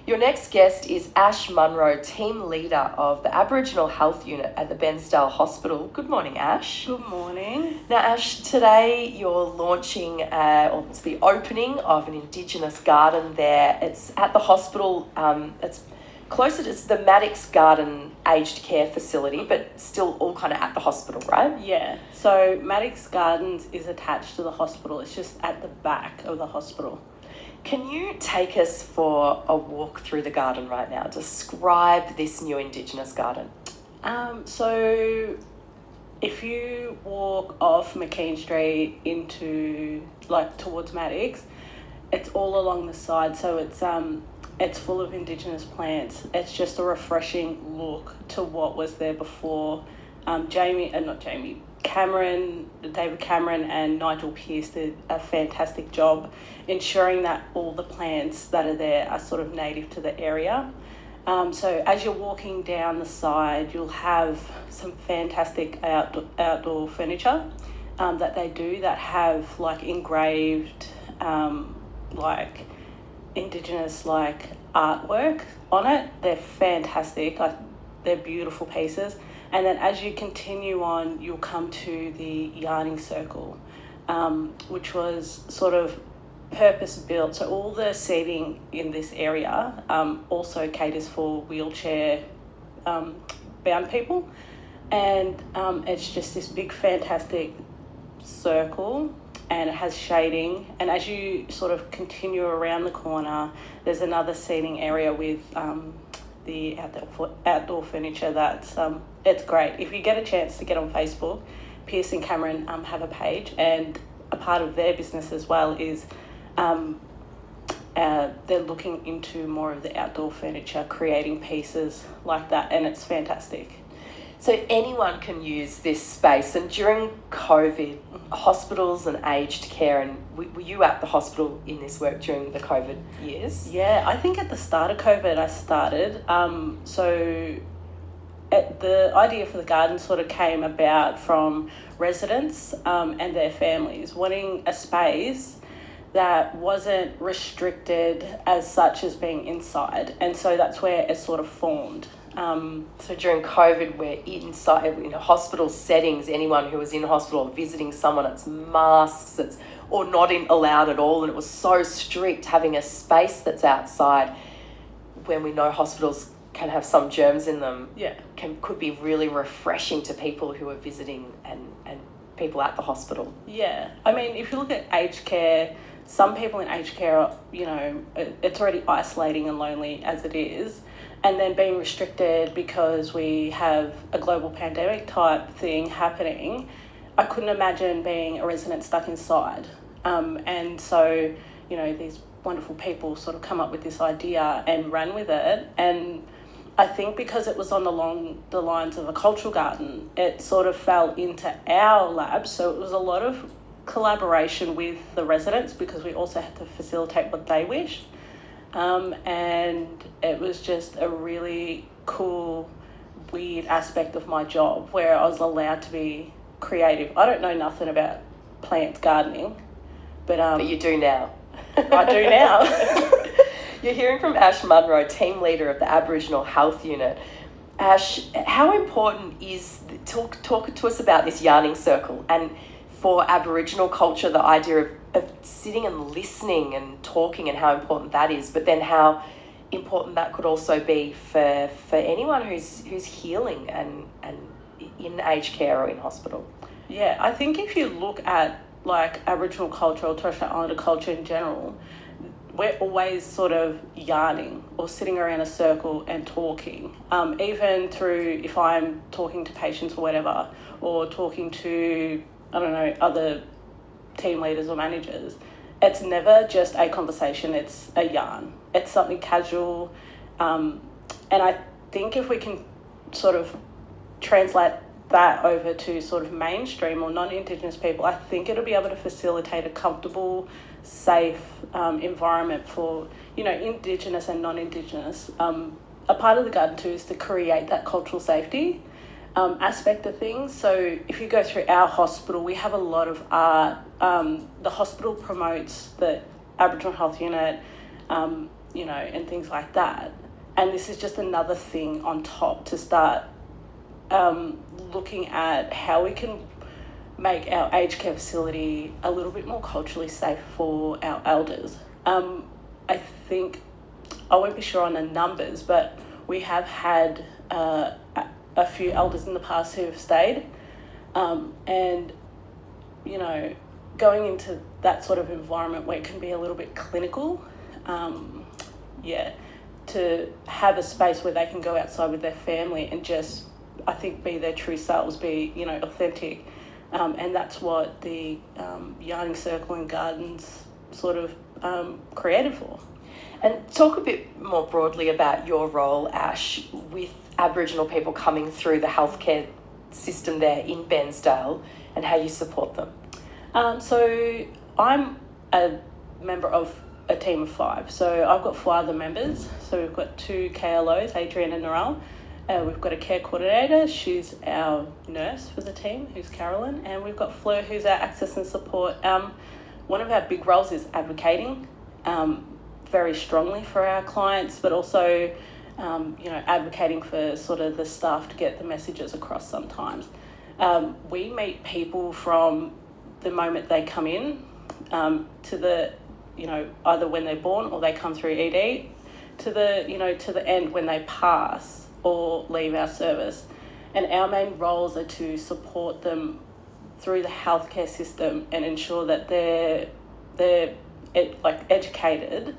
Your next guest is Ash Munro, team leader of the Aboriginal Health Unit at the Bairnsdale Hospital. Good morning, Ash. Good morning. Now, Ash, today you're launching, or it's the opening of an indigenous garden there. It's at the hospital. It's closer to the Maddocks Garden aged care facility, but still all kind of at the hospital, right? Yeah. So Maddocks Gardens is attached to the hospital. It's just at the back of the hospital. Can you take us for a walk through the garden right now? Describe this new indigenous garden. So if you walk off McKean Street into towards Maddocks, it's all along the side. So it's full of indigenous plants. It's just a refreshing look to what was there before. David Cameron and Nigel Pearce did a fantastic job ensuring that all the plants that are there are sort of native to the area. So as you're walking down the side, you'll have some fantastic outdoor furniture that they do that have engraved indigenous artwork on it. They're fantastic. They're beautiful pieces. And then as you continue on, you'll come to the yarning circle, which was sort of purpose-built. So all the seating in this area also caters for wheelchair bound people. And it's just this big, fantastic circle, and it has shading. And as you sort of continue around the corner, there's another seating area with the outdoor furniture that's it's great. If you get a chance to get on Facebook, Pearce and Cameron have a page, and a part of their business as well is they're looking into more of the outdoor furniture, creating pieces like that, and it's fantastic. So anyone can use this space, and during COVID, hospitals and aged care, and were you at the hospital in this work during the COVID years? Yeah, I think at the start of COVID I started. The idea for the garden sort of came about from residents and their families wanting a space that wasn't restricted as such as being inside, and so that's where it sort of formed. So during COVID, we're inside in a hospital settings. Anyone who was in hospital or visiting someone, it's masks, or not allowed at all, and it was so strict having a space that's outside when we know hospitals can have some germs in them. Yeah, could be really refreshing to people who are visiting and people at the hospital. Yeah, I mean, if you look at aged care, some people in aged care are, it's already isolating and lonely as it is. And then being restricted because we have a global pandemic type thing happening, I couldn't imagine being a resident stuck inside. And so, these wonderful people sort of come up with this idea and ran with it. And I think because it was along the lines of a cultural garden, it sort of fell into our lab. So it was a lot of collaboration with the residents because we also had to facilitate what they wished. And it was just a really cool, weird aspect of my job where I was allowed to be creative. I don't know nothing about plant gardening, but you do now. I do now. You're hearing from Ash Munro, team leader of the Aboriginal Health Unit. Ash, how important is talk to us about this yarning circle, and for Aboriginal culture, the idea of sitting and listening and talking, and how important that is, but then how important that could also be for anyone who's healing and in aged care or in hospital. Yeah, I think if you look at Aboriginal culture or Torres Strait Islander culture in general, we're always sort of yarning or sitting around a circle and talking. Even through, if I'm talking to patients or whatever, or talking to, other team leaders or managers, it's never just a conversation, it's a yarn. It's something casual. And I think if we can sort of translate that over to sort of mainstream or non-Indigenous people, I think it'll be able to facilitate a comfortable, safe environment for, Indigenous and non-Indigenous. A part of the garden too is to create that cultural safety aspect of things. So if you go through our hospital, we have a lot of art. The hospital promotes the Aboriginal Health Unit and things like that. And this is just another thing on top to start looking at how we can make our aged care facility a little bit more culturally safe for our elders. I think, I won't be sure on the numbers, but we have had a few elders in the past who have stayed. And, going into that sort of environment where it can be a little bit clinical, to have a space where they can go outside with their family and just, I think, be their true selves, be, authentic. And that's what the Yarning Circle and Gardens sort of created for. And talk a bit more broadly about your role, Ash, with Aboriginal people coming through the healthcare system there in Bairnsdale and how you support them. So I'm a member of a team of 5. So I've got 4 other members. So we've got 2 KLOs, Adrian and Narelle. We've got a care coordinator. She's our nurse for the team, who's Carolyn. And we've got Fleur, who's our access and support. One of our big roles is advocating very strongly for our clients, but also, advocating for sort of the staff to get the messages across sometimes. We meet people from the moment they come in to the, either when they're born or they come through ED to the end when they pass or leave our service. And our main roles are to support them through the healthcare system and ensure that they're educated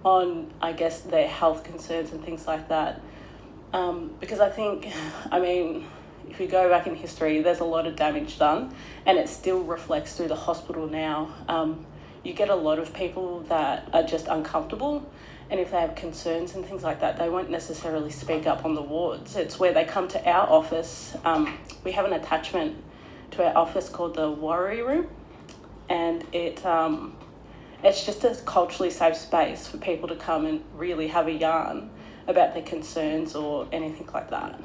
on, I guess, their health concerns and things like that. Because I think, if you go back in history, there's a lot of damage done, and it still reflects through the hospital now. You get a lot of people that are just uncomfortable, and if they have concerns and things like that, they won't necessarily speak up on the wards. It's where they come to our office. We have an attachment to our office called the Worry Room, and it's just a culturally safe space for people to come and really have a yarn about their concerns or anything like that.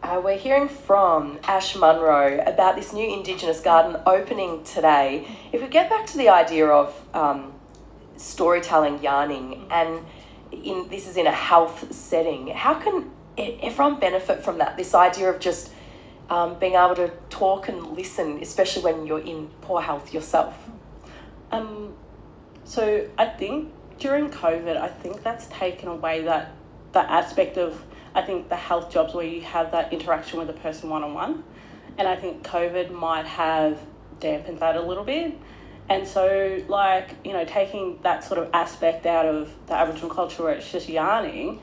We're hearing from Ash Munro about this new indigenous garden opening today. If we get back to the idea of storytelling, yarning, and this is in a health setting, how can everyone benefit from that? This idea of just being able to talk and listen, especially when you're in poor health yourself. So I think during COVID, I think that's taken away that aspect of, I think, the health jobs where you have that interaction with a person one-on-one. And I think COVID might have dampened that a little bit. And so, taking that sort of aspect out of the Aboriginal culture where it's just yarning,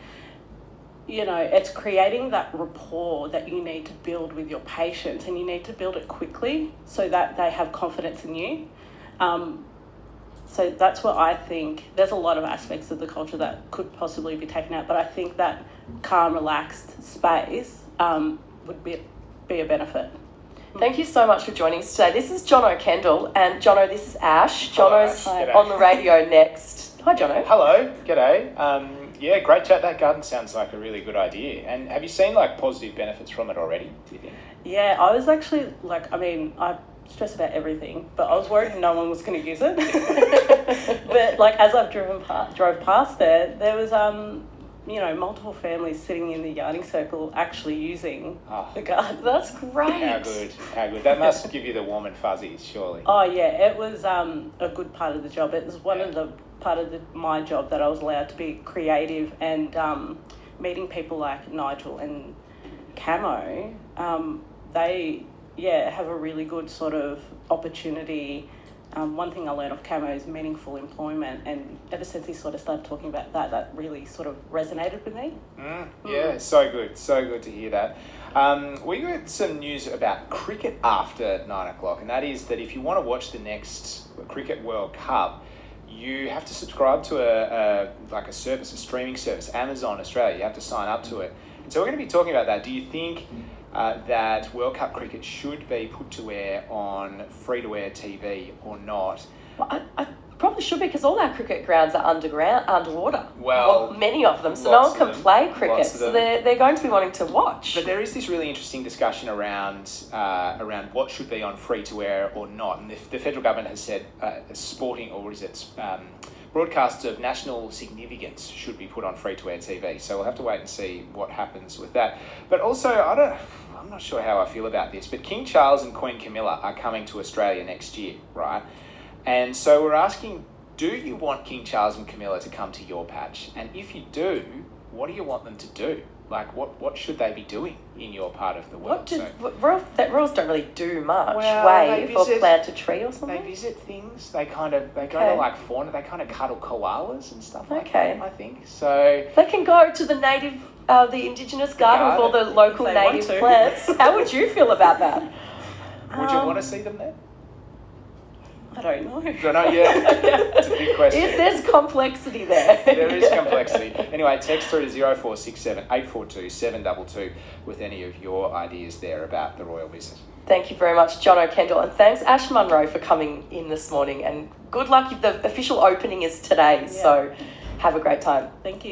it's creating that rapport that you need to build with your patients, and you need to build it quickly so that they have confidence in you. So that's what I think. There's a lot of aspects of the culture that could possibly be taken out, but I think that calm, relaxed space would be a benefit. Thank you so much for joining us today. This is Jono Kendall, and Jono, this is Ash. Jono's on the radio next. Hi, Jono. Hello, g'day. Great chat. That garden sounds like a really good idea. And have you seen positive benefits from it already, do you think? Yeah, I was actually I stress about everything, but I was worried no one was going to use it. But as I've drove past there was multiple families sitting in the Yarning Circle actually using the garden. That's great. How good. That must give you the warm and fuzzies, surely. Oh yeah, it was a good part of the job. It was one of the part of my job that I was allowed to be creative and meeting people like Nigel and Camo. They have a really good sort of opportunity. One thing I learned off Camo is meaningful employment, and ever since he sort of started talking about that really sort of resonated with me. Yeah, so good to hear that. We got some news about cricket after 9 o'clock, and that is that if you want to watch the next Cricket World Cup, you have to subscribe to a service, a streaming service, Amazon Australia. You have to sign up to it. And so we're going to be talking about that. Do you think that World Cup cricket should be put to air on free-to-air TV or not? Well, Probably should be, because all our cricket grounds are underwater. Well, many of them, so no lots one can of them. play cricket. Lots of So them. they're going to be wanting to watch. But there is this really interesting discussion around what should be on free to air or not, and the federal government has said sporting, or what is it, broadcasts of national significance should be put on free to air TV. So we'll have to wait and see what happens with that. But also, I'm not sure how I feel about this, but King Charles and Queen Camilla are coming to Australia next year, right? And so we're asking, do you want King Charles and Camilla to come to your patch? And if you do, what do you want them to do? Like, what should they be doing in your part of the world? Royals don't really do much. Well, Wave or plant a tree or something? They visit things. They go to like fauna. They kind of cuddle koalas and stuff like that, I think. So they can go to the native, the indigenous garden with all the local If they want native to. plants. How would you feel about that? would you want to see them there? I don't know. Don't know yet. It's a big question. There's complexity there. There is complexity. Anyway, text through to 0467 842 722 with any of your ideas there about the royal visit. Thank you very much, John O'Kendall, and thanks Ash Munro for coming in this morning, and good luck. The official opening is today, so have a great time. Thank you.